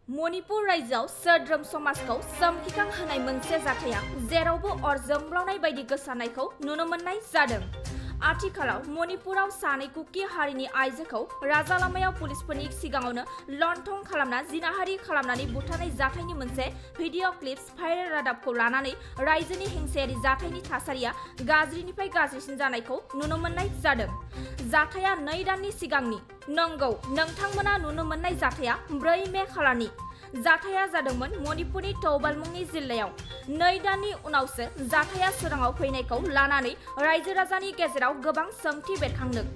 मणिपुर रायजोआव सोद्रोम समाजखौ सोमखिखां होनाय मोनसे जाथाया जेरावबो अर जोंब्लावनाय बायदि गोसारनायखौ नुनो मोननाय जादों। आथिखालाव मणिपुराव सानै कुकी हारिनि आइजोखौ राजा लामायाव पुलिसफोरनि सिगाङावनो लन्थं खालामना जिनाहारि खालामनानै बुथारनाय जाथायनि मोनसे भिडिअ क्लिप्स भाइरेल रादाबखौ लानानै रायजोनि हिंसायारि जाथायनि थासारिया गाज्रिनिफ्राय गाज्रिसिन जानायखौ नुनो मोननाय जादों। जाथाया 2 दाननि सिगांनि। नंगौ, नोंथांमोना नुनो मोननाय जाथाया 4 मे खालारनि। जाथाया जादोंमोन मणिपुरनि तौबाल मुंनि जिल्लायाव। 2 दाननि उनावसो जाथाया सोराङाव फैनायखौ लानानै रायजो राजानि गेजेराव गोबां सोंथि बेरखांदों।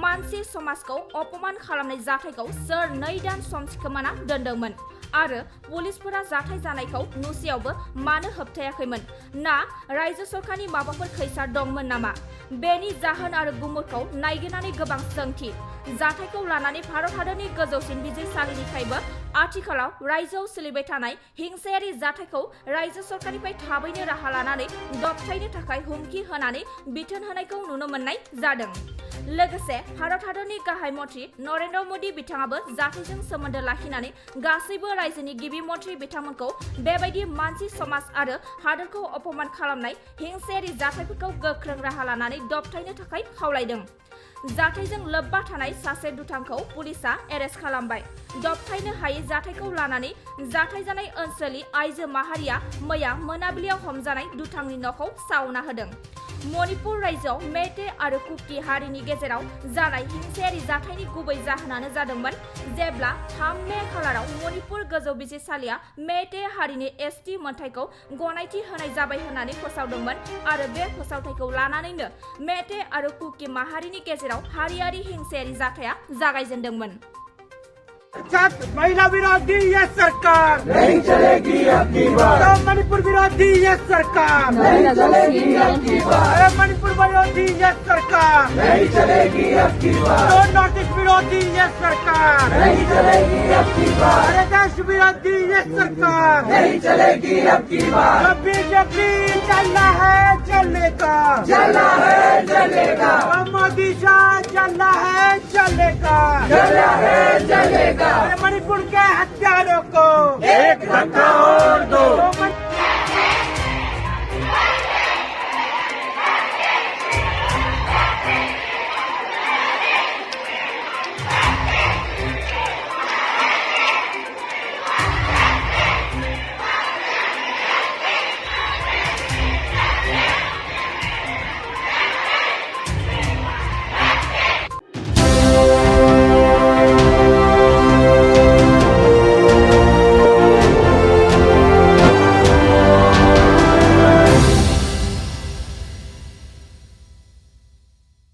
मानसि समाजखौ अपमान खालामनाय जाथायखौ सोर 2 दान सम सिखोमाना दोनदोंमोन आरो पुलिसफोरा जाथाय जानायखौ नुसेयावबो मानो होबथायाखैमोन? ना रायजो सरकारनि माबाफोर खैसार दंमोन नामा? बेनि जाहोन आरो गुमुरखौ नायगिरनानै गोबां सोंथि। जाथायखौ लानानै भारत हादरनि गोजौसिन बिजिरसालिनिफ्रायबो आथिखालाव रायजोआव सोलिबाय थानाय हिंसायारि जाथायखौ रायजो सरकारनिफ्राय थाबैनो राहा लानानै दबथायनो थाखाय हुमखि होनानै बिथोन होनायखौ नुनो मोननाय जादों। लोगोसे भारत हादरनि गाहाय मन्त्रि नरेन्द्र मोदी बिथाङाबो जाथायजों सोमोन्दो लाखिनानै गासैबो रायजोनि गिबि मन्त्रि बिथांमोनखौ बेबायदि मानसि समाज आरो हादरखौ अपमान खालामनाय हिंसायारि जाथायफोरखौ गोख्रों राहा लानानै दबथायनो थाखाय खावलायदों। जाथायजों लोब्बा थानाय सासे दुथांखौ पुलिसआ एरेस्ट खालामबाय। दबथायनो हायै जाथायखौ लानानै जाथाय जानाय ओनसोलनि आइजो माहारिया मैया मोनाबिलियाव हमजानाय दुथांनि न'खौ सावना होदों। मणिपुर रायजोआव मेटे आरो कुकी हारिनि गेजेराव जानाय हिंसायारि जाथायनि गुबै जाहोनानो जादोंमोन जेब्ला 3 मे खालाराव मणिपुर गोजौ बिजिरसालिया मेटे हारिनि एसटि मोनथायखौ गनायथि होनाय जाबाय होननानै फोसावदोंमोन आरो बे फोसावथायखौ लानानैनो मेटे आरो कुकी माहारिनि गेजेराव हारियारि हिंसायारि जाथाया जागायजेनदोंमन। महिला विरोधी ये सरकार नहीं चलेगी अब की बार। तो मणिपुर विरोधी ये सरकार नहीं चलेगी अब की बार। अरे मणिपुर विरोधी ये सरकार नहीं चलेगी अब की बार। तो नॉर्थ ईस्ट विरोधी ये सरकार नहीं चलेगी अब की बार। अरे देश विरोधी ये सरकार नहीं चलेगी अब की बार। तो बीजेपी चलना है चलेगा, चलना है चलेगा, तो मोदी शाह चलना है चलेगा, चलना है चलेगा। अरे मणिपुर के हत्यारों को एक धक्का